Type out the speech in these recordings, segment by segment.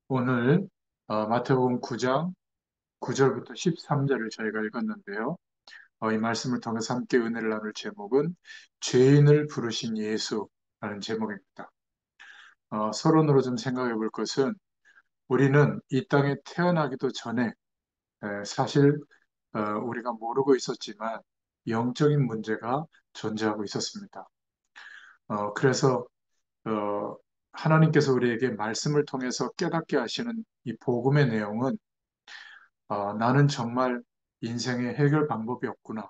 오늘 마태복음 9장 9절부터 13절을 저희가 읽었는데요. 이 말씀을 통해서 함께 은혜를 나눌 제목은 죄인을 부르신 예수라는 제목입니다. 서론으로 좀 생각해 볼 것은 우리는 이 땅에 태어나기도 전에 사실 우리가 모르고 있었지만 영적인 문제가 존재하고 있었습니다. 그래서 어, 하나님께서 우리에게 말씀을 통해서 깨닫게 하시는 이 복음의 내용은 나는 정말 인생의 해결 방법이 없구나.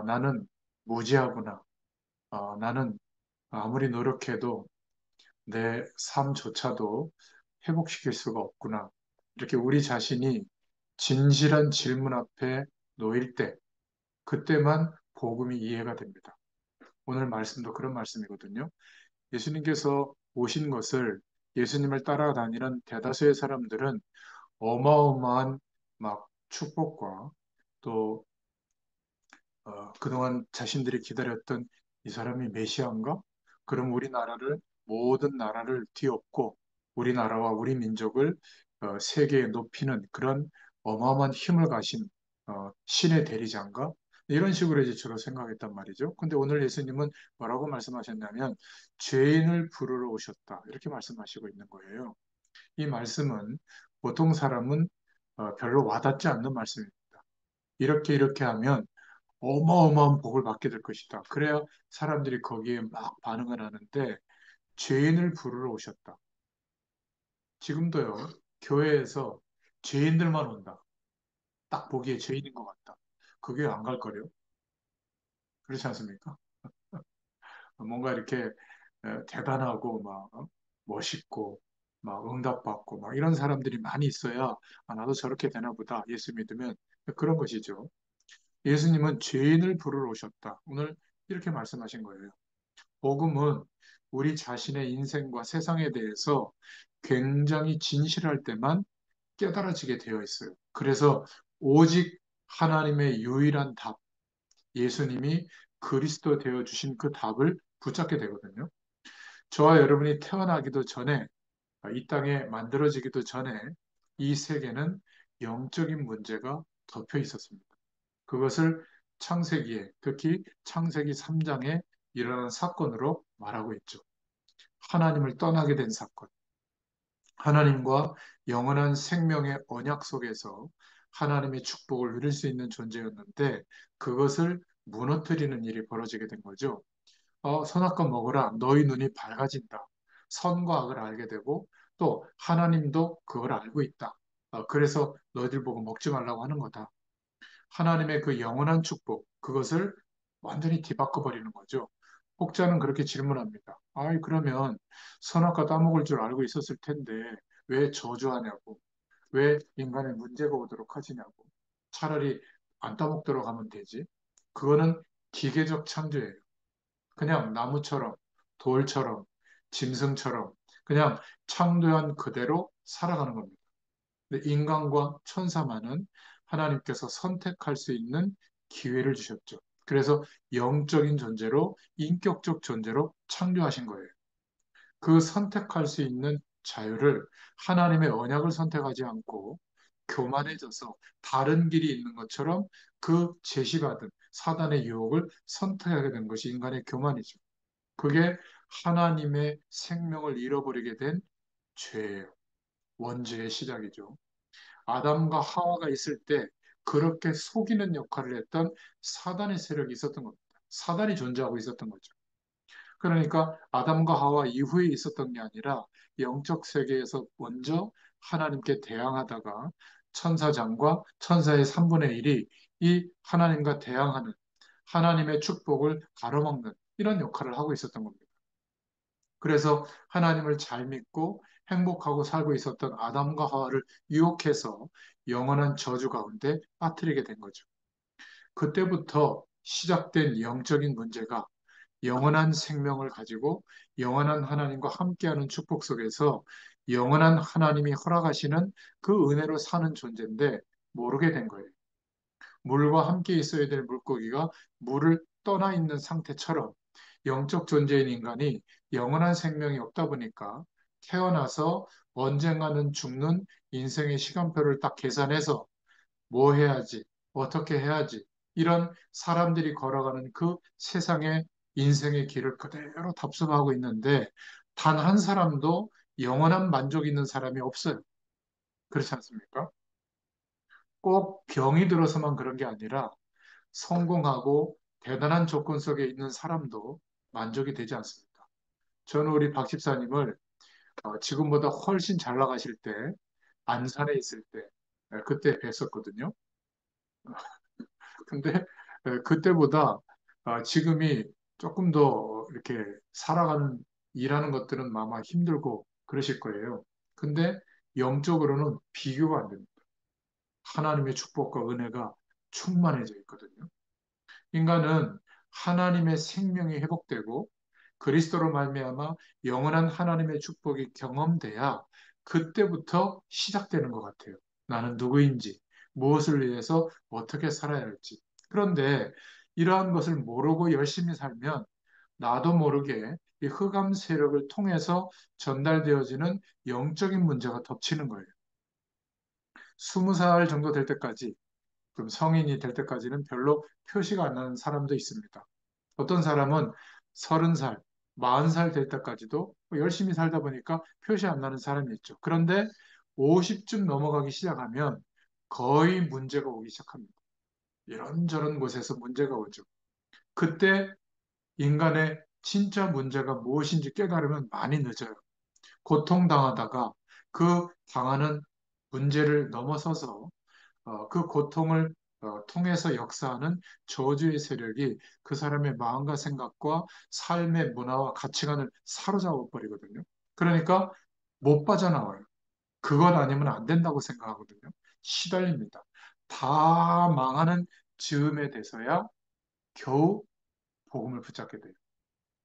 나는 무지하구나. 나는 아무리 노력해도 내 삶조차도 회복시킬 수가 없구나. 이렇게 우리 자신이 진실한 질문 앞에 놓일 때, 그때만 복음이 이해가 됩니다. 오늘 말씀도 그런 말씀이거든요. 예수님께서 오신 것을 예수님을 따라다니는 대다수의 사람들은 어마어마한 막 축복과 또 그동안 자신들이 기다렸던 이 사람이 메시아인가? 그럼 우리나라를 모든 나라를 뒤엎고 우리나라와 우리 민족을 세계에 높이는 그런 어마어마한 힘을 가진 신의 대리자인가? 이런 식으로 이제 주로 생각했단 말이죠. 근데 오늘 예수님은 뭐라고 말씀하셨냐면 죄인을 부르러 오셨다. 이렇게 말씀하시고 있는 거예요. 이 말씀은 보통 사람은 별로 와닿지 않는 말씀입니다. 이렇게 하면 어마어마한 복을 받게 될 것이다. 그래야 사람들이 거기에 막 반응을 하는데 죄인을 부르러 오셨다. 지금도요, 교회에서 죄인들만 온다. 딱 보기에 죄인인 것 같다. 그게 안 갈 거래요. 그렇지 않습니까? 뭔가 이렇게 대단하고 막 멋있고 막 응답받고 막 이런 사람들이 많이 있어야 나도 저렇게 되나 보다. 예수 믿으면 그런 것이죠. 예수님은 죄인을 부르러 오셨다. 오늘 이렇게 말씀하신 거예요. 복음은 우리 자신의 인생과 세상에 대해서 굉장히 진실할 때만 깨달아지게 되어 있어요. 그래서 오직 하나님의 유일한 답, 예수님이 그리스도 되어 주신 그 답을 붙잡게 되거든요. 저와 여러분이 태어나기도 전에, 이 땅에 만들어지기도 전에 이 세계는 영적인 문제가 덮여 있었습니다. 그것을 창세기에, 특히 창세기 3장에 일어난 사건으로 말하고 있죠. 하나님을 떠나게 된 사건. 하나님과 영원한 생명의 언약 속에서 하나님의 축복을 누릴 수 있는 존재였는데 그것을 무너뜨리는 일이 벌어지게 된 거죠. 선악과 먹으라. 너희 눈이 밝아진다. 선과 악을 알게 되고 또 하나님도 그걸 알고 있다. 그래서 너희들 보고 먹지 말라고 하는 거다. 하나님의 그 영원한 축복, 그것을 완전히 뒤바꿔 버리는 거죠. 혹자는 그렇게 질문합니다. 아이, 그러면 선악과 따먹을 줄 알고 있었을 텐데 왜 저주하냐고, 왜 인간의 문제가 오도록 하시냐고. 차라리 안 따먹도록 하면 되지. 그거는 기계적 창조예요. 그냥 나무처럼, 돌처럼, 짐승처럼 그냥 창조한 그대로 살아가는 겁니다. 근데 인간과 천사만은 하나님께서 선택할 수 있는 기회를 주셨죠. 그래서 영적인 존재로, 인격적 존재로 창조하신 거예요. 그 선택할 수 있는 자유를 하나님의 언약을 선택하지 않고 교만해져서 다른 길이 있는 것처럼 그 제시받은 사단의 유혹을 선택하게 된 것이 인간의 교만이죠. 그게 하나님의 생명을 잃어버리게 된 죄예요. 원죄의 시작이죠. 아담과 하와가 있을 때 그렇게 속이는 역할을 했던 사단의 세력이 있었던 겁니다. 사단이 존재하고 있었던 거죠. 그러니까 아담과 하와 이후에 있었던 게 아니라 영적 세계에서 먼저 하나님께 대항하다가 천사장과 천사의 3분의 1이 이 하나님과 대항하는 하나님의 축복을 가로막는 이런 역할을 하고 있었던 겁니다. 그래서 하나님을 잘 믿고 행복하고 살고 있었던 아담과 하와를 유혹해서 영원한 저주 가운데 빠뜨리게 된 거죠. 그때부터 시작된 영적인 문제가 영원한 생명을 가지고 영원한 하나님과 함께하는 축복 속에서 영원한 하나님이 허락하시는 그 은혜로 사는 존재인데 모르게 된 거예요. 물과 함께 있어야 될 물고기가 물을 떠나 있는 상태처럼 영적 존재인 인간이 영원한 생명이 없다 보니까 태어나서 언젠가는 죽는 인생의 시간표를 딱 계산해서 뭐 해야지, 어떻게 해야지, 이런 사람들이 걸어가는 그 세상의 인생의 길을 그대로 답습하고 있는데 단 한 사람도 영원한 만족 있는 사람이 없어요. 그렇지 않습니까? 꼭 병이 들어서만 그런 게 아니라 성공하고 대단한 조건 속에 있는 사람도 만족이 되지 않습니다. 저는 우리 박 집사님을 지금보다 훨씬 잘 나가실 때, 안산에 있을 때, 그때 뵀었거든요. 근데 그때보다 지금이 조금 더 이렇게 살아가는, 일하는 것들은 아마 힘들고 그러실 거예요. 근데 영적으로는 비교가 안 됩니다. 하나님의 축복과 은혜가 충만해져 있거든요. 인간은 하나님의 생명이 회복되고 그리스도로 말미암아 영원한 하나님의 축복이 경험돼야 그때부터 시작되는 것 같아요. 나는 누구인지, 무엇을 위해서 어떻게 살아야 할지. 그런데 이러한 것을 모르고 열심히 살면 나도 모르게 이 흑암 세력을 통해서 전달되어지는 영적인 문제가 덮치는 거예요. 20살 정도 될 때까지, 그럼 성인이 될 때까지는 별로 표시가 안 나는 사람도 있습니다. 어떤 사람은 30살, 40살 될 때까지도 열심히 살다 보니까 표시 안 나는 사람이 있죠. 그런데 50쯤 넘어가기 시작하면 거의 문제가 오기 시작합니다. 이런저런 곳에서 문제가 오죠. 그때 인간의 진짜 문제가 무엇인지 깨달으면 많이 늦어요. 고통당하다가 그 당하는 문제를 넘어서서 그 고통을 통해서 역사하는 저주의 세력이 그 사람의 마음과 생각과 삶의 문화와 가치관을 사로잡아 버리거든요. 그러니까 못 빠져나와요. 그것 아니면 안 된다고 생각하거든요. 시달립니다. 다 망하는 즈음에 돼서야 겨우 복음을 붙잡게 돼요.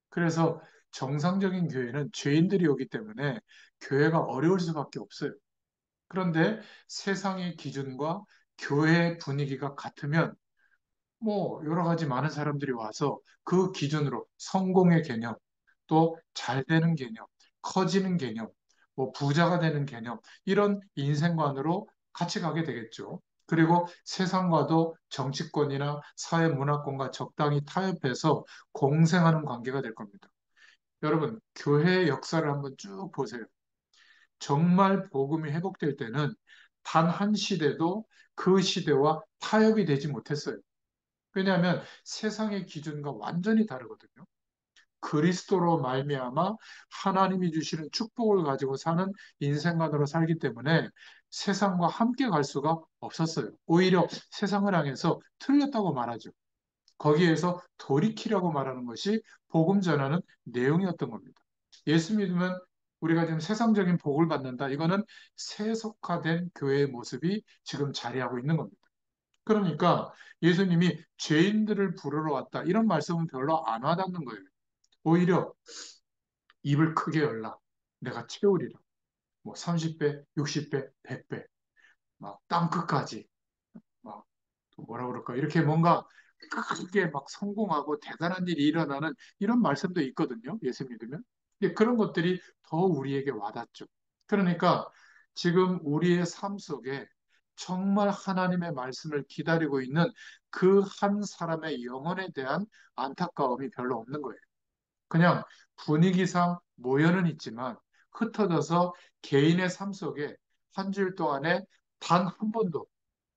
그래서 정상적인 교회는 죄인들이 오기 때문에 교회가 어려울 수밖에 없어요. 그런데 세상의 기준과 교회 분위기가 같으면 뭐 여러 가지 많은 사람들이 와서 그 기준으로 성공의 개념, 또 잘 되는 개념, 커지는 개념, 뭐 부자가 되는 개념, 이런 인생관으로 같이 가게 되겠죠. 그리고 세상과도 정치권이나 사회 문화권과 적당히 타협해서 공생하는 관계가 될 겁니다. 여러분, 교회의 역사를 한번 쭉 보세요. 정말 복음이 회복될 때는 단 한 시대도 그 시대와 타협이 되지 못했어요. 왜냐하면 세상의 기준과 완전히 다르거든요. 그리스도로 말미암아 하나님이 주시는 축복을 가지고 사는 인생관으로 살기 때문에 세상과 함께 갈 수가 없었어요. 오히려 세상을 향해서 틀렸다고 말하죠. 거기에서 돌이키라고 말하는 것이 복음 전하는 내용이었던 겁니다. 예수 믿으면 우리가 지금 세상적인 복을 받는다. 이거는 세속화된 교회의 모습이 지금 자리하고 있는 겁니다. 그러니까 예수님이 죄인들을 부르러 왔다. 이런 말씀은 별로 안 와닿는 거예요. 오히려 입을 크게 열라. 내가 채우리라. 뭐 30배, 60배, 100배, 막 땅끝까지, 막 뭐라 그럴까. 이렇게 뭔가 크게 막 성공하고 대단한 일이 일어나는 이런 말씀도 있거든요. 예수 믿으면. 근데 그런 것들이 더 우리에게 와닿죠. 그러니까 지금 우리의 삶 속에 정말 하나님의 말씀을 기다리고 있는 그 한 사람의 영혼에 대한 안타까움이 별로 없는 거예요. 그냥 분위기상 모여는 있지만 흩어져서 개인의 삶 속에 한 주일 동안에 단 한 번도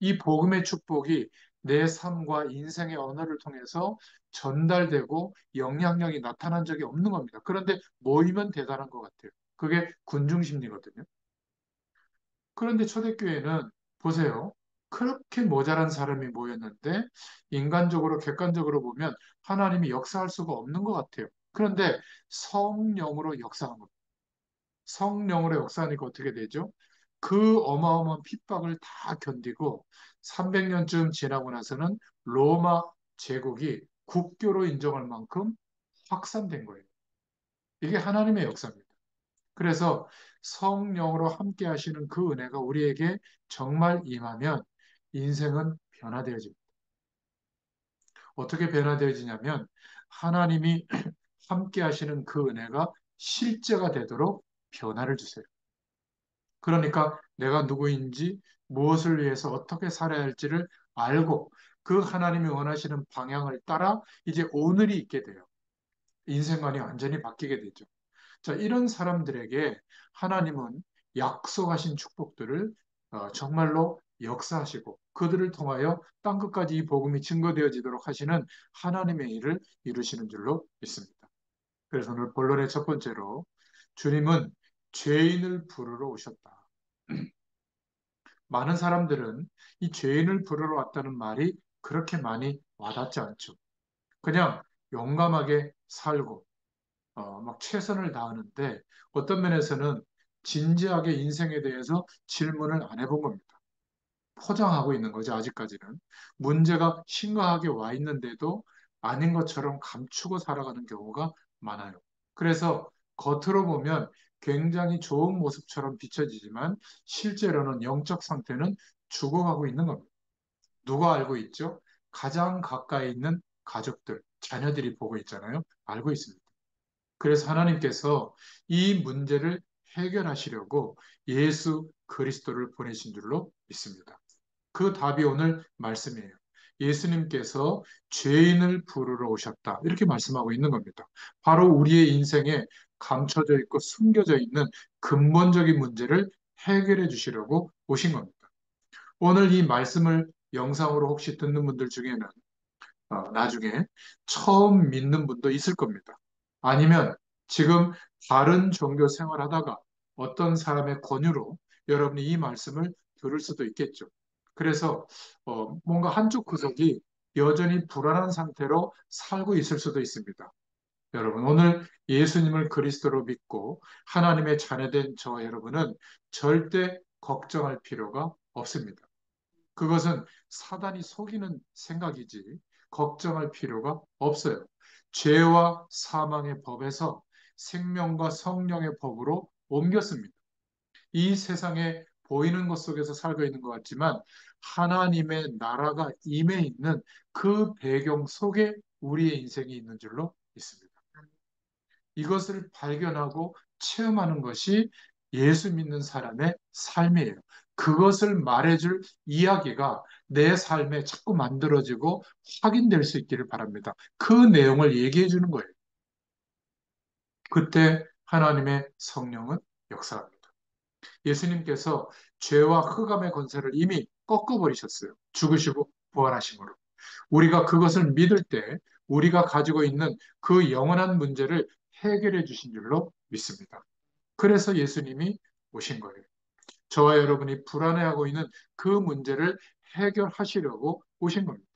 이 복음의 축복이 내 삶과 인생의 언어를 통해서 전달되고 영향력이 나타난 적이 없는 겁니다. 그런데 모이면 대단한 것 같아요. 그게 군중심리거든요. 그런데 초대교회는 보세요. 그렇게 모자란 사람이 모였는데 인간적으로 객관적으로 보면 하나님이 역사할 수가 없는 것 같아요. 그런데 성령으로 역사한 겁니다. 성령으로 역사하니까 어떻게 되죠? 그 어마어마한 핍박을 다 견디고 300년쯤 지나고 나서는 로마 제국이 국교로 인정할 만큼 확산된 거예요. 이게 하나님의 역사입니다. 그래서 성령으로 함께 하시는 그 은혜가 우리에게 정말 임하면 인생은 변화되어집니다. 어떻게 변화되어지냐면 하나님이 함께 하시는 그 은혜가 실제가 되도록 변화를 주세요. 그러니까 내가 누구인지 무엇을 위해서 어떻게 살아야 할지를 알고 그 하나님이 원하시는 방향을 따라 이제 오늘이 있게 돼요. 인생관이 완전히 바뀌게 되죠. 자, 이런 사람들에게 하나님은 약속하신 축복들을 정말로 역사하시고 그들을 통하여 땅끝까지 이 복음이 증거되어지도록 하시는 하나님의 일을 이루시는 줄로 믿습니다. 그래서 오늘 본론의 첫 번째로 주님은 죄인을 부르러 오셨다. 많은 사람들은 이 죄인을 부르러 왔다는 말이 그렇게 많이 와닿지 않죠. 그냥 용감하게 살고 막 최선을 다하는데 어떤 면에서는 진지하게 인생에 대해서 질문을 안 해본 겁니다. 포장하고 있는 거죠, 아직까지는. 문제가 심각하게 와 있는데도 아닌 것처럼 감추고 살아가는 경우가 많아요. 그래서 겉으로 보면 굉장히 좋은 모습처럼 비춰지지만 실제로는 영적 상태는 죽어가고 있는 겁니다. 누가 알고 있죠? 가장 가까이 있는 가족들, 자녀들이 보고 있잖아요. 알고 있습니다. 그래서 하나님께서 이 문제를 해결하시려고 예수 그리스도를 보내신 줄로 믿습니다. 그 답이 오늘 말씀이에요. 예수님께서 죄인을 부르러 오셨다. 이렇게 말씀하고 있는 겁니다. 바로 우리의 인생에 감춰져 있고 숨겨져 있는 근본적인 문제를 해결해 주시려고 오신 겁니다. 오늘 이 말씀을 영상으로 혹시 듣는 분들 중에는 나중에 처음 믿는 분도 있을 겁니다. 아니면 지금 다른 종교 생활하다가 어떤 사람의 권유로 여러분이 이 말씀을 들을 수도 있겠죠. 그래서 뭔가 한쪽 구석이 여전히 불안한 상태로 살고 있을 수도 있습니다. 여러분, 오늘 예수님을 그리스도로 믿고 하나님의 자녀된 저와 여러분은 절대 걱정할 필요가 없습니다. 그것은 사단이 속이는 생각이지 걱정할 필요가 없어요. 죄와 사망의 법에서 생명과 성령의 법으로 옮겼습니다. 이 세상에 보이는 것 속에서 살고 있는 것 같지만 하나님의 나라가 임해 있는 그 배경 속에 우리의 인생이 있는 줄로 믿습니다. 이것을 발견하고 체험하는 것이 예수 믿는 사람의 삶이에요. 그것을 말해줄 이야기가 내 삶에 자꾸 만들어지고 확인될 수 있기를 바랍니다. 그 내용을 얘기해 주는 거예요. 그때 하나님의 성령은 역사합니다. 예수님께서 죄와 흑암의 권세를 이미 꺾어버리셨어요. 죽으시고 부활하심으로. 우리가 그것을 믿을 때 우리가 가지고 있는 그 영원한 문제를 해결해 주신 줄로 믿습니다. 그래서 예수님이 오신 거예요. 저와 여러분이 불안해하고 있는 그 문제를 해결하시려고 오신 겁니다.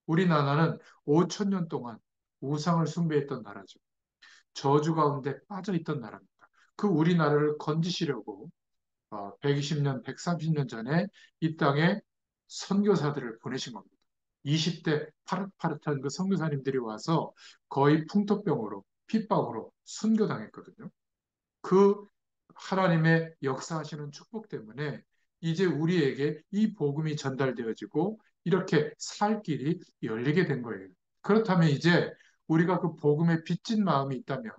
우리나라는 5천 년 동안 우상을 숭배했던 나라죠. 저주 가운데 빠져 있던 나라입니다. 그 우리나라를 건지시려고 120년, 130년 전에 이 땅에 선교사들을 보내신 겁니다. 20대 파릇파릇한 그 선교사님들이 와서 거의 풍토병으로, 핍박으로 순교당했거든요. 그 하나님의 역사하시는 축복 때문에 이제 우리에게 이 복음이 전달되어지고 이렇게 살 길이 열리게 된 거예요. 그렇다면 이제 우리가 그 복음에 빚진 마음이 있다면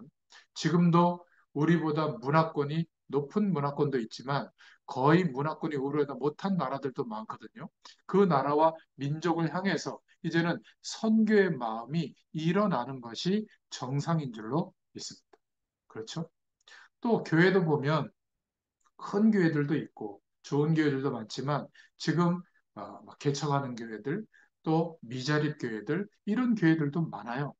지금도 우리보다 문화권이 높은 문화권도 있지만 거의 문화권이 우리보다 못한 나라들도 많거든요. 그 나라와 민족을 향해서 이제는 선교의 마음이 일어나는 것이 정상인 줄로 믿습니다. 그렇죠? 또 교회도 보면 큰 교회들도 있고 좋은 교회들도 많지만 지금 막 개척하는 교회들 또 미자립 교회들 이런 교회들도 많아요.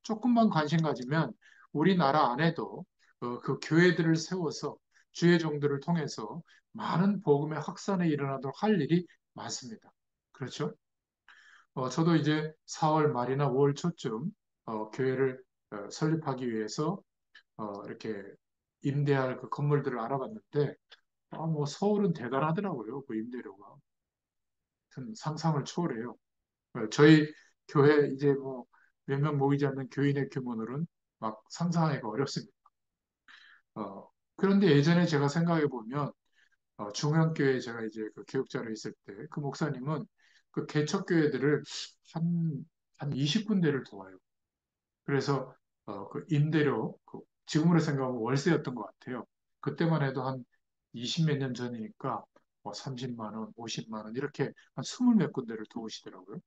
조금만 관심 가지면 우리나라 안에도 그 교회들을 세워서 주의 종들을 통해서 많은 복음의 확산이 일어나도록 할 일이 많습니다. 그렇죠? 저도 이제 4월 말이나 5월 초쯤 교회를 설립하기 위해서 이렇게 임대할 그 건물들을 알아봤는데, 뭐 서울은 대단하더라고요. 그 임대료가. 하여튼 상상을 초월해요. 저희 교회 이제 뭐 몇 명 모이지 않는 교인의 규모는 막 상상하기가 어렵습니다. 그런데 예전에 제가 생각해 보면 중앙교회 제가 이제 그 교육자로 있을 때 그 목사님은 그 개척교회들을 한, 한 20군데를 도와요. 그래서 그 임대료, 지금으로 생각하면 월세였던 것 같아요. 그때만 해도 한 20 몇 년 전이니까 뭐 30만 원, 50만 원 이렇게 한 20 몇 군데를 도우시더라고요.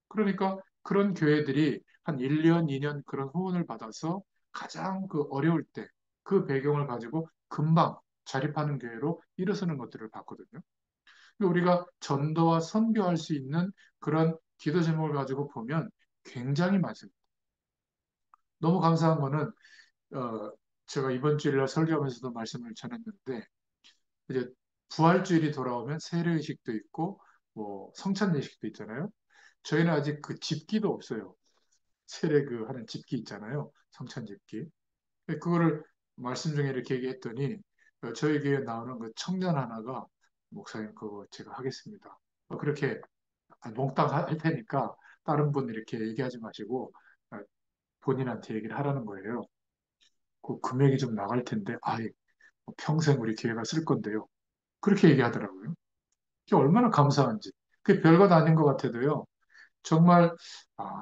그러니까 그런 교회들이 한 1년, 2년 그런 후원을 받아서 가장 그 어려울 때 그 배경을 가지고 금방 자립하는 교회로 일어서는 것들을 봤거든요. 우리가 전도와 선교할 수 있는 그런 기도 제목을 가지고 보면 굉장히 많습니다. 너무 감사한 거는 어, 제가 이번 주일날 설교하면서도 말씀을 전했는데 이제 부활주일이 돌아오면 세례의식도 있고 뭐 성찬예식도 있잖아요. 저희는 아직 그 집기도 없어요. 세례 그 하는 집기 있잖아요. 성찬 집기. 그거를 말씀 중에 이렇게 얘기했더니 저희 교회에 나오는 그 청년 하나가 목사님 그거 제가 하겠습니다. 그렇게 몽땅 할 테니까 다른 분 이렇게 얘기하지 마시고 본인한테 얘기를 하라는 거예요. 그 금액이 좀 나갈 텐데 아이 평생 우리 교회가 쓸 건데요. 그렇게 얘기하더라고요. 그게 얼마나 감사한지. 그게 별것 아닌 것 같아도요. 정말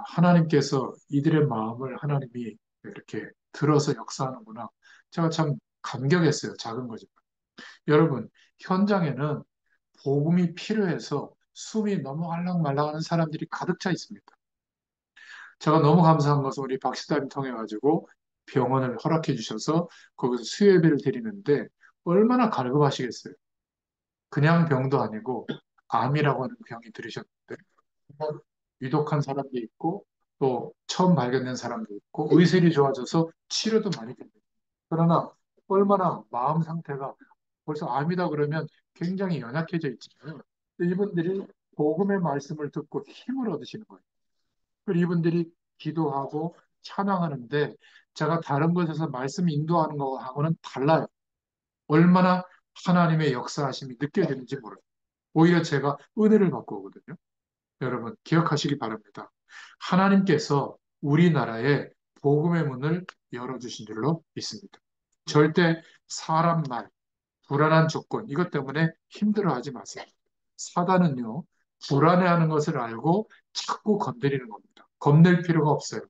하나님께서 이들의 마음을 하나님이 이렇게 들어서 역사하는구나. 제가 참 감격했어요. 작은 거지만. 여러분, 현장에는 복음이 필요해서 숨이 너무 알락말락하는 사람들이 가득 차 있습니다. 제가 너무 감사한 것은 우리 박시담 통해 가지고 병원을 허락해 주셔서 거기서 수혜비를 드리는데 얼마나 갈급하시겠어요. 그냥 병도 아니고 암이라고 하는 병이 들으셨는데 정말 위독한 사람도 있고 또 처음 발견된 사람도 있고 의술이 좋아져서 치료도 많이 됩니다. 그러나 얼마나 마음 상태가 벌써 암이다 그러면 굉장히 연약해져 있잖아요. 이분들이 복음의 말씀을 듣고 힘을 얻으시는 거예요. 그리고 이분들이 기도하고 찬양하는데 제가 다른 곳에서 말씀 인도하는 거하고는 달라요. 얼마나 하나님의 역사하심이 느껴지는지 모르요 오히려 제가 은혜를 받고 오거든요. 여러분 기억하시기 바랍니다. 하나님께서 우리나라에 복음의 문을 열어주신 줄로 믿습니다. 절대 사람 말, 불안한 조건 이것 때문에 힘들어하지 마세요. 사단은요 불안해하는 것을 알고 자꾸 건드리는 겁니다. 겁낼 필요가 없어요.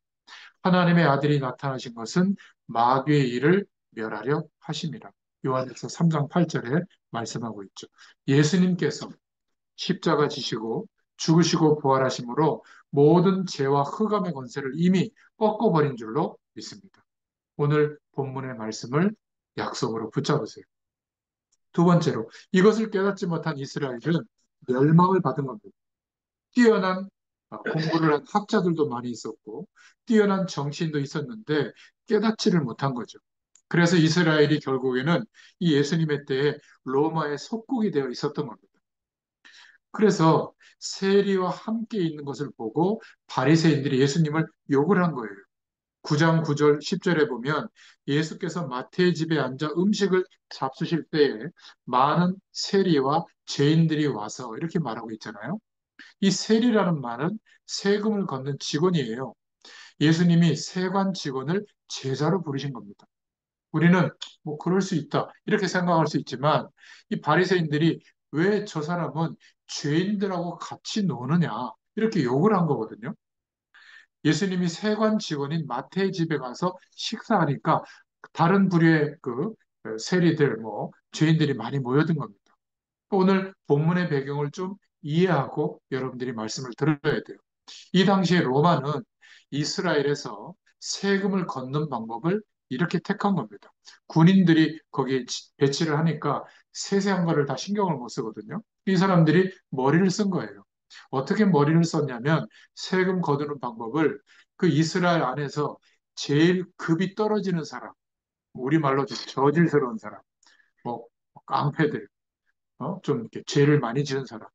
하나님의 아들이 나타나신 것은 마귀의 일을 멸하려 하심이라. 요한일서 3장 8절에 말씀하고 있죠. 예수님께서 십자가 지시고 죽으시고 부활하심으로 모든 죄와 흑암의 권세를 이미 꺾어버린 줄로 믿습니다. 오늘 본문의 말씀을 약속으로 붙잡으세요. 두 번째로 이것을 깨닫지 못한 이스라엘은 멸망을 받은 겁니다. 뛰어난 공부를 한 학자들도 많이 있었고 뛰어난 정치인도 있었는데 깨닫지를 못한 거죠. 그래서 이스라엘이 결국에는 이 예수님의 때에 로마의 속국이 되어 있었던 겁니다. 그래서 세리와 함께 있는 것을 보고 바리새인들이 예수님을 욕을 한 거예요. 9장 9절 10절에 보면 예수께서 마태의 집에 앉아 음식을 잡수실 때에 많은 세리와 죄인들이 와서 이렇게 말하고 있잖아요. 이 세리라는 말은 세금을 걷는 직원이에요. 예수님이 세관 직원을 제자로 부르신 겁니다. 우리는 뭐 그럴 수 있다 이렇게 생각할 수 있지만 이 바리새인들이 왜 저 사람은 죄인들하고 같이 노느냐 이렇게 욕을 한 거거든요. 예수님이 세관 직원인 마태의 집에 가서 식사하니까 다른 부류의 그 세리들 뭐 죄인들이 많이 모여든 겁니다. 오늘 본문의 배경을 좀 이해하고 여러분들이 말씀을 들어야 돼요. 이 당시에 로마는 이스라엘에서 세금을 걷는 방법을 이렇게 택한 겁니다. 군인들이 거기에 배치를 하니까 세세한 거를 다 신경을 못 쓰거든요. 이 사람들이 머리를 쓴 거예요. 어떻게 머리를 썼냐면 세금 거두는 방법을 그 이스라엘 안에서 제일 급이 떨어지는 사람, 우리말로 좀 저질스러운 사람, 뭐 깡패들, 좀 이렇게 죄를 많이 지은 사람,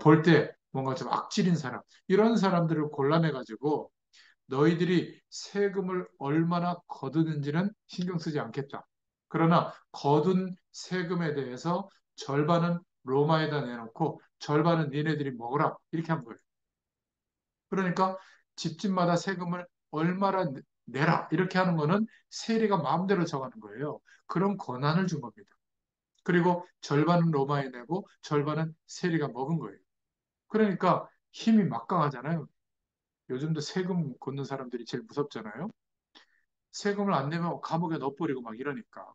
볼 때 뭔가 좀 악질인 사람, 이런 사람들을 골라내가지고 너희들이 세금을 얼마나 거두는지는 신경 쓰지 않겠다. 그러나 거둔 세금에 대해서 절반은 로마에다 내놓고 절반은 니네들이 먹어라. 이렇게 한 거예요. 그러니까 집집마다 세금을 얼마나 내라. 이렇게 하는 거는 세리가 마음대로 정하는 거예요. 그런 권한을 준 겁니다. 그리고 절반은 로마에 내고 절반은 세리가 먹은 거예요. 그러니까 힘이 막강하잖아요. 요즘도 세금 걷는 사람들이 제일 무섭잖아요. 세금을 안 내면 감옥에 넣어버리고 막 이러니까.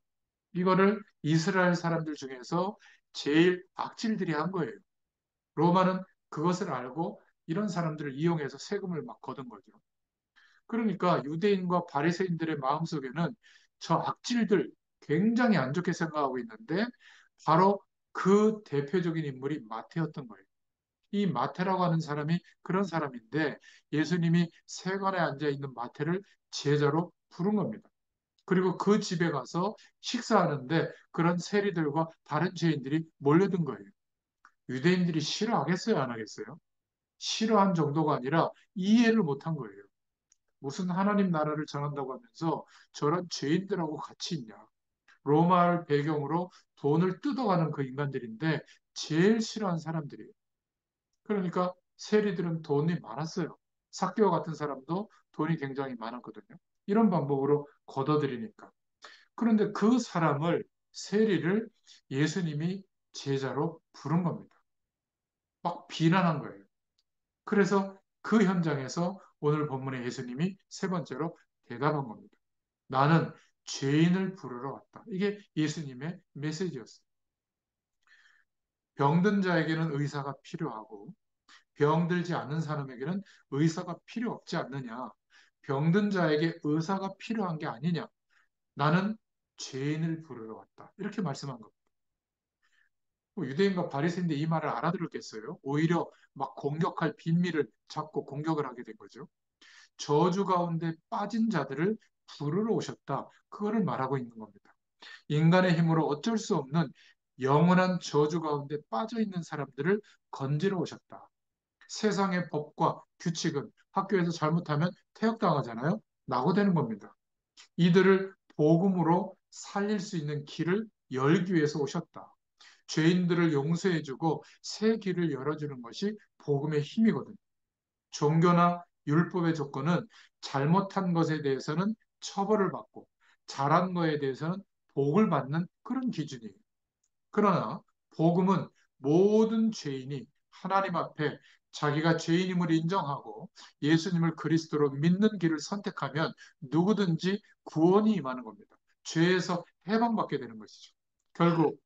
이거를 이스라엘 사람들 중에서 제일 악질들이 한 거예요. 로마는 그것을 알고 이런 사람들을 이용해서 세금을 막 거둔 거죠. 그러니까 유대인과 바리새인들의 마음속에는 저 악질들 굉장히 안 좋게 생각하고 있는데 바로 그 대표적인 인물이 마태였던 거예요. 이 마태라고 하는 사람이 그런 사람인데 예수님이 세관에 앉아 있는 마태를 제자로 부른 겁니다. 그리고 그 집에 가서 식사하는데 그런 세리들과 다른 죄인들이 몰려든 거예요. 유대인들이 싫어하겠어요, 안 하겠어요? 싫어한 정도가 아니라 이해를 못한 거예요. 무슨 하나님 나라를 전한다고 하면서 저런 죄인들하고 같이 있냐. 로마를 배경으로 돈을 뜯어가는 그 인간들인데 제일 싫어하는 사람들이에요. 그러니까 세리들은 돈이 많았어요. 삭개오 같은 사람도 돈이 굉장히 많았거든요. 이런 방법으로 걷어들이니까. 그런데 그 사람을, 세리를 예수님이 제자로 부른 겁니다. 막 비난한 거예요. 그래서 그 현장에서 오늘 본문의 예수님이 세 번째로 대답한 겁니다. 나는 죄인을 부르러 왔다. 이게 예수님의 메시지였어요. 병든 자에게는 의사가 필요하고 병들지 않는 사람에게는 의사가 필요 없지 않느냐. 병든 자에게 의사가 필요한 게 아니냐. 나는 죄인을 부르러 왔다. 이렇게 말씀한 겁니다. 뭐 유대인과 바리새인데 이 말을 알아들었겠어요? 오히려 막 공격할 빈미를 잡고 공격을 하게 된 거죠. 저주 가운데 빠진 자들을 부르러 오셨다. 그거를 말하고 있는 겁니다. 인간의 힘으로 어쩔 수 없는 영원한 저주 가운데 빠져 있는 사람들을 건지러 오셨다. 세상의 법과 규칙은 학교에서 잘못하면 퇴학당하잖아요. 낙오되는 겁니다. 이들을 복음으로 살릴 수 있는 길을 열기 위해서 오셨다. 죄인들을 용서해주고 새 길을 열어주는 것이 복음의 힘이거든요. 종교나 율법의 조건은 잘못한 것에 대해서는 처벌을 받고 잘한 것에 대해서는 복을 받는 그런 기준이에요. 그러나 복음은 모든 죄인이 하나님 앞에 자기가 죄인임을 인정하고 예수님을 그리스도로 믿는 길을 선택하면 누구든지 구원이 임하는 겁니다. 죄에서 해방받게 되는 것이죠. 결국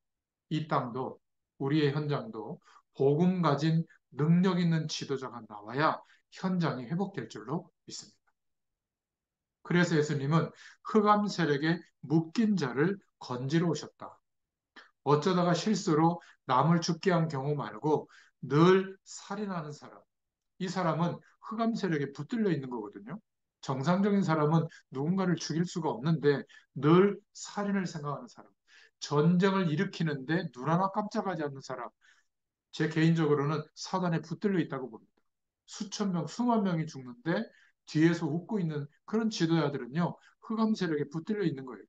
이 땅도 우리의 현장도 복음 가진 능력 있는 지도자가 나와야 현장이 회복될 줄로 믿습니다. 그래서 예수님은 흑암 세력에 묶인 자를 건지러 오셨다. 어쩌다가 실수로 남을 죽게 한 경우 말고 늘 살인하는 사람. 이 사람은 흑암 세력에 붙들려 있는 거거든요. 정상적인 사람은 누군가를 죽일 수가 없는데 늘 살인을 생각하는 사람. 전쟁을 일으키는데 눈 하나 깜짝하지 않는 사람. 제 개인적으로는 사단에 붙들려 있다고 봅니다. 수천 명, 수만 명이 죽는데 뒤에서 웃고 있는 그런 지도자들은요, 흑암 세력에 붙들려 있는 거예요.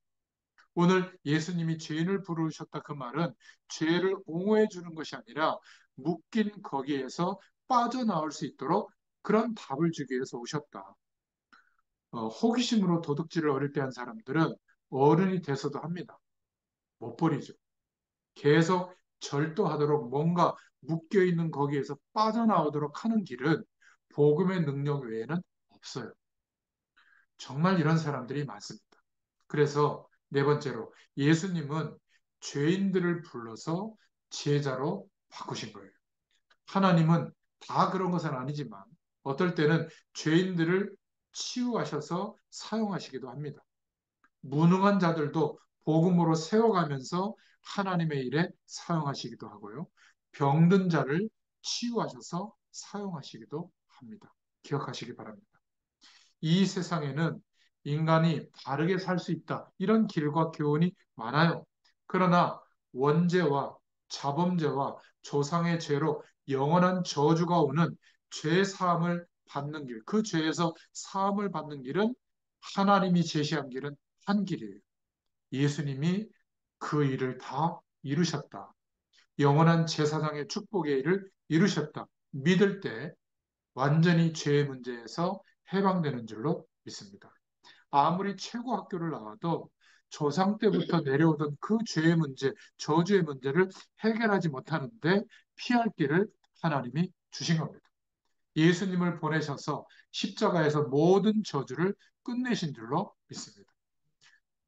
오늘 예수님이 죄인을 부르셨다 그 말은 죄를 옹호해 주는 것이 아니라 묶인 거기에서 빠져나올 수 있도록 그런 답을 주기 위해서 오셨다. 호기심으로 도둑질을 어릴 때 한 사람들은 어른이 돼서도 합니다. 못 버리죠. 계속 절도하도록 뭔가 묶여있는 거기에서 빠져나오도록 하는 길은 복음의 능력 외에는 없어요. 정말 이런 사람들이 많습니다. 그래서 네 번째로 예수님은 죄인들을 불러서 제자로 바꾸신 거예요. 하나님은 다 그런 것은 아니지만 어떨 때는 죄인들을 치유하셔서 사용하시기도 합니다. 무능한 자들도 복음으로 세워가면서 하나님의 일에 사용하시기도 하고요. 병든 자를 치유하셔서 사용하시기도 합니다. 기억하시기 바랍니다. 이 세상에는 인간이 바르게 살 수 있다. 이런 길과 교훈이 많아요. 그러나 원죄와 자범죄와 조상의 죄로 영원한 저주가 오는 죄 사함을 받는 길, 그 죄에서 사함을 받는 길은 하나님이 제시한 길은 한 길이에요. 예수님이 그 일을 다 이루셨다. 영원한 제사장의 축복의 일을 이루셨다. 믿을 때 완전히 죄의 문제에서 해방되는 줄로 믿습니다. 아무리 최고 학교를 나와도 조상 때부터 내려오던 그 죄의 문제, 저주의 문제를 해결하지 못하는데 피할 길을 하나님이 주신 겁니다. 예수님을 보내셔서 십자가에서 모든 저주를 끝내신 줄로 믿습니다.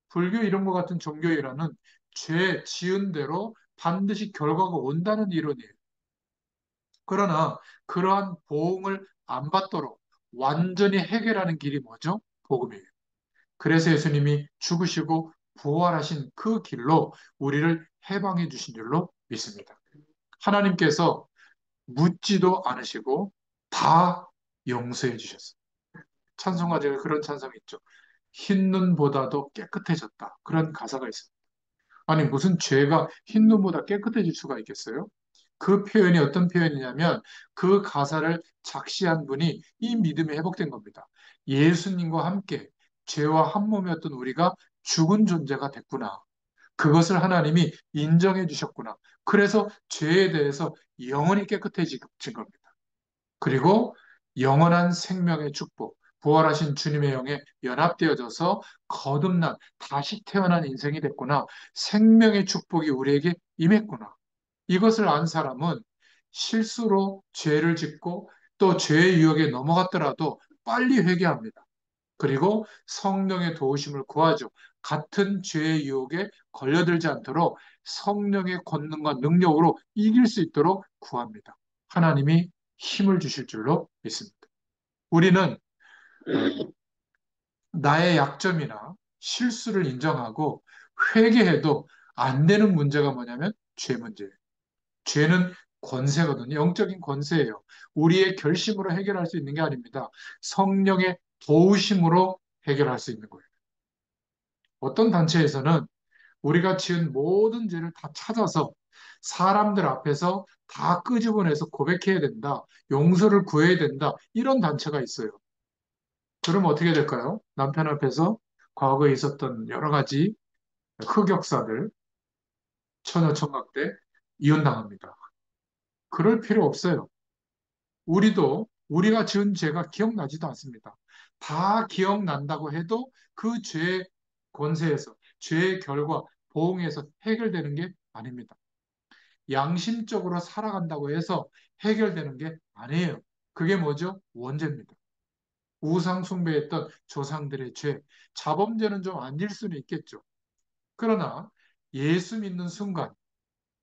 불교 이런 것 같은 종교이라는 죄 지은 대로 반드시 결과가 온다는 이론이에요. 그러나 그러한 보응을 안 받도록 완전히 해결하는 길이 뭐죠? 복음이에요. 그래서 예수님이 죽으시고 부활하신 그 길로 우리를 해방해 주신 줄로 믿습니다. 하나님께서 묻지도 않으시고 다 용서해 주셨어요. 찬송가 중에 그런 찬송이 있죠. 흰 눈보다도 깨끗해졌다. 그런 가사가 있습니다. 아니, 무슨 죄가 흰 눈보다 깨끗해질 수가 있겠어요? 그 표현이 어떤 표현이냐면 그 가사를 작시한 분이 이 믿음이 회복된 겁니다. 예수님과 함께 죄와 한 몸이었던 우리가 죽은 존재가 됐구나. 그것을 하나님이 인정해 주셨구나. 그래서 죄에 대해서 영원히 깨끗해진 겁니다. 그리고 영원한 생명의 축복, 부활하신 주님의 영에 연합되어져서 거듭난 다시 태어난 인생이 됐구나. 생명의 축복이 우리에게 임했구나. 이것을 안 사람은 실수로 죄를 짓고 또 죄의 유혹에 넘어갔더라도 빨리 회개합니다. 그리고 성령의 도우심을 구하죠. 같은 죄의 유혹에 걸려들지 않도록 성령의 권능과 능력으로 이길 수 있도록 구합니다. 하나님이 힘을 주실 줄로 믿습니다. 우리는 나의 약점이나 실수를 인정하고 회개해도 안 되는 문제가 뭐냐면 죄 문제예요. 죄는 권세거든요. 영적인 권세예요. 우리의 결심으로 해결할 수 있는 게 아닙니다. 성령의 도우심으로 해결할 수 있는 거예요. 어떤 단체에서는 우리가 지은 모든 죄를 다 찾아서 사람들 앞에서 다 끄집어내서 고백해야 된다. 용서를 구해야 된다. 이런 단체가 있어요. 그럼 어떻게 될까요? 남편 앞에서 과거에 있었던 여러 가지 흑역사들, 처녀청각대 이혼당합니다. 그럴 필요 없어요. 우리도 우리가 지은 죄가 기억나지도 않습니다. 다 기억난다고 해도 그 죄의 권세에서, 죄의 결과, 보응에서 해결되는 게 아닙니다. 양심적으로 살아간다고 해서 해결되는 게 아니에요. 그게 뭐죠? 원죄입니다. 우상 숭배했던 조상들의 죄, 자범죄는 좀 아닐 수는 있겠죠. 그러나 예수 믿는 순간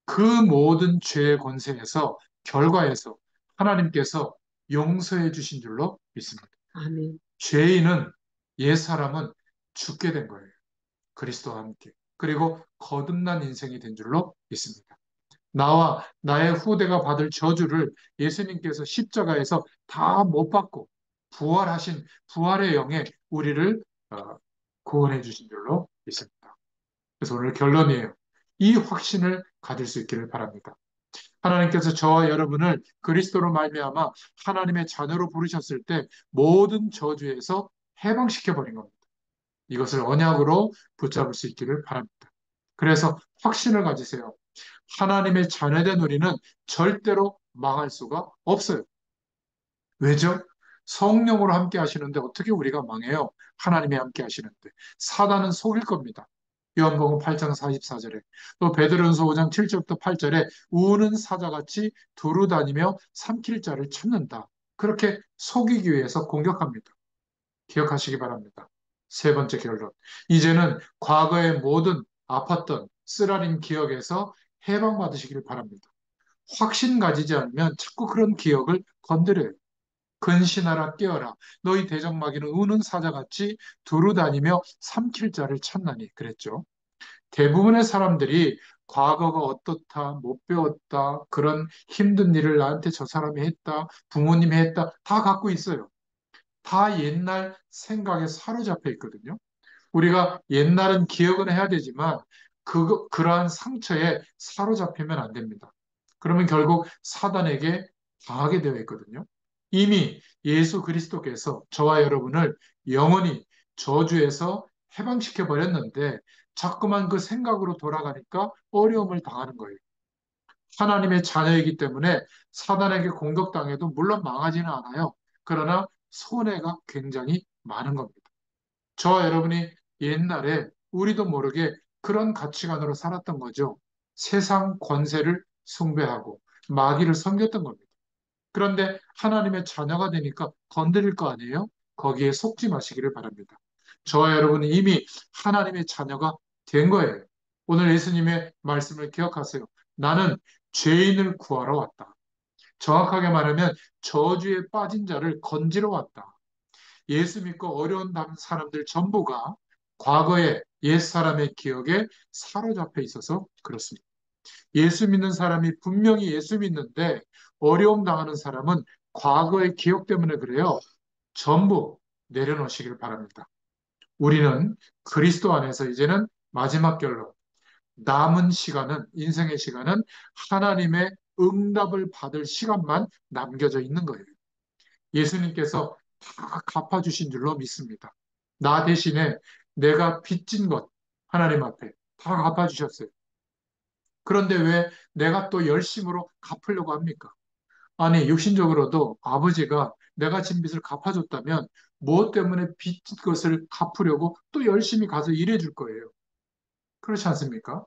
그 모든 죄의 권세에서 결과에서 하나님께서 용서해 주신 줄로 믿습니다. 아멘. 죄인은 옛사람은 죽게 된 거예요. 그리스도와 함께. 그리고 거듭난 인생이 된 줄로 믿습니다. 나와 나의 후대가 받을 저주를 예수님께서 십자가에서 다 못 받고 부활하신 부활의 영에 우리를 구원해 주신 줄로 믿습니다. 그래서 오늘 결론이에요. 이 확신을 가질 수 있기를 바랍니다. 하나님께서 저와 여러분을 그리스도로 말미암아 하나님의 자녀로 부르셨을 때 모든 저주에서 해방시켜 버린 겁니다. 이것을 언약으로 붙잡을 수 있기를 바랍니다. 그래서 확신을 가지세요. 하나님의 자녀된 우리는 절대로 망할 수가 없어요. 왜죠? 성령으로 함께 하시는데 어떻게 우리가 망해요? 하나님이 함께 하시는데. 사단은 속일 겁니다. 요한복음 8장 44절에 또 베드로전서 5장 7절부터 8절에 우는 사자같이 두루 다니며 삼킬 자를 찾는다. 그렇게 속이기 위해서 공격합니다. 기억하시기 바랍니다. 세 번째 결론. 이제는 과거의 모든 아팠던 쓰라린 기억에서 해방받으시길 바랍니다. 확신 가지지 않으면 자꾸 그런 기억을 건드려요. 근신하라 깨어라. 너희 대적마귀는 우는 사자같이 두루다니며 삼킬 자를 찾나니 그랬죠. 대부분의 사람들이 과거가 어떻다, 못 배웠다, 그런 힘든 일을 나한테 저 사람이 했다, 부모님이 했다, 다 갖고 있어요. 다 옛날 생각에 사로잡혀 있거든요. 우리가 옛날은 기억은 해야 되지만 그러한 상처에 사로잡히면 안 됩니다. 그러면 결국 사단에게 당하게 되어 있거든요. 이미 예수 그리스도께서 저와 여러분을 영원히 저주에서 해방시켜 버렸는데 자꾸만 그 생각으로 돌아가니까 어려움을 당하는 거예요. 하나님의 자녀이기 때문에 사단에게 공격당해도 물론 망하지는 않아요. 그러나 손해가 굉장히 많은 겁니다. 저와 여러분이 옛날에 우리도 모르게 그런 가치관으로 살았던 거죠. 세상 권세를 숭배하고 마귀를 섬겼던 겁니다. 그런데 하나님의 자녀가 되니까 건드릴 거 아니에요? 거기에 속지 마시기를 바랍니다. 저와 여러분은 이미 하나님의 자녀가 된 거예요. 오늘 예수님의 말씀을 기억하세요. 나는 죄인을 구하러 왔다. 정확하게 말하면 저주에 빠진 자를 건지러 왔다. 예수 믿고 어려운 사람들 전부가 과거에 옛사람의 기억에 사로잡혀 있어서 그렇습니다. 예수 믿는 사람이 분명히 예수 믿는데 어려움 당하는 사람은 과거의 기억 때문에 그래요. 전부 내려놓으시길 바랍니다. 우리는 그리스도 안에서 이제는 마지막 결론, 남은 시간은, 인생의 시간은 하나님의 응답을 받을 시간만 남겨져 있는 거예요. 예수님께서 다 갚아주신 줄로 믿습니다. 나 대신에 내가 빚진 것, 하나님 앞에 다 갚아주셨어요. 그런데 왜 내가 또 열심으로 갚으려고 합니까? 아니, 육신적으로도 아버지가 내가 진 빚을 갚아줬다면 무엇 때문에 빚진 것을 갚으려고 또 열심히 가서 일해줄 거예요. 그렇지 않습니까?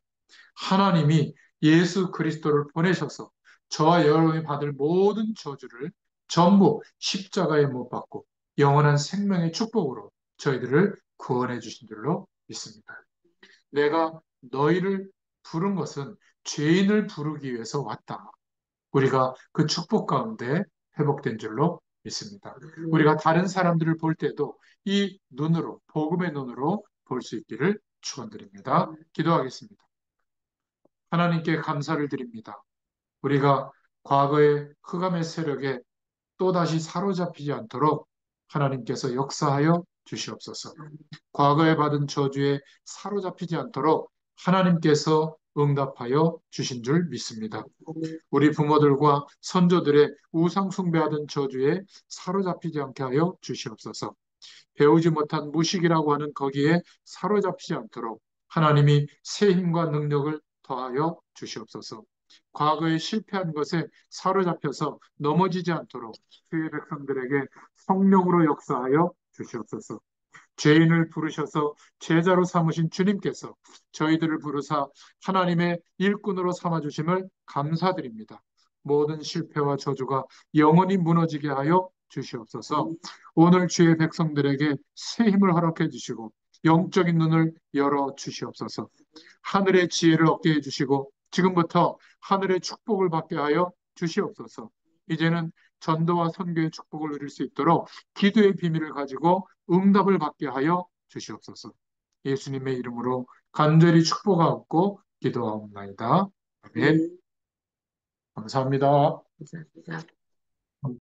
하나님이 예수 그리스도를 보내셔서 저와 여러분이 받을 모든 저주를 전부 십자가에 못 박고 영원한 생명의 축복으로 저희들을 구원해 주신 줄로 믿습니다. 내가 너희를 부른 것은 죄인을 부르기 위해서 왔다. 우리가 그 축복 가운데 회복된 줄로 믿습니다. 우리가 다른 사람들을 볼 때도 이 눈으로, 복음의 눈으로 볼 수 있기를 축원드립니다. 기도하겠습니다. 하나님께 감사를 드립니다. 우리가 과거의 흑암의 세력에 또다시 사로잡히지 않도록 하나님께서 역사하여 주시옵소서. 과거에 받은 저주에 사로잡히지 않도록 하나님께서 응답하여 주신 줄 믿습니다. 우리 부모들과 선조들의 우상 숭배하던 저주에 사로잡히지 않게 하여 주시옵소서. 배우지 못한 무식이라고 하는 거기에 사로잡히지 않도록 하나님이 새 힘과 능력을 더하여 주시옵소서. 과거에 실패한 것에 사로잡혀서 넘어지지 않도록 주의 백성들에게 성령으로 역사하여 주시옵소서. 죄인을 부르셔서 제자로 삼으신 주님께서 저희들을 부르사 하나님의 일꾼으로 삼아주심을 감사드립니다. 모든 실패와 저주가 영원히 무너지게 하여 주시옵소서. 오늘 주의 백성들에게 새 힘을 허락해 주시고 영적인 눈을 열어 주시옵소서. 하늘의 지혜를 얻게 해주시고 지금부터 하늘의 축복을 받게 하여 주시옵소서. 이제는 전도와 선교의 축복을 누릴 수 있도록 기도의 비밀을 가지고 응답을 받게 하여 주시옵소서. 예수님의 이름으로 간절히 축복하옵고 기도하옵나이다. 아멘. 감사합니다. 감사합니다.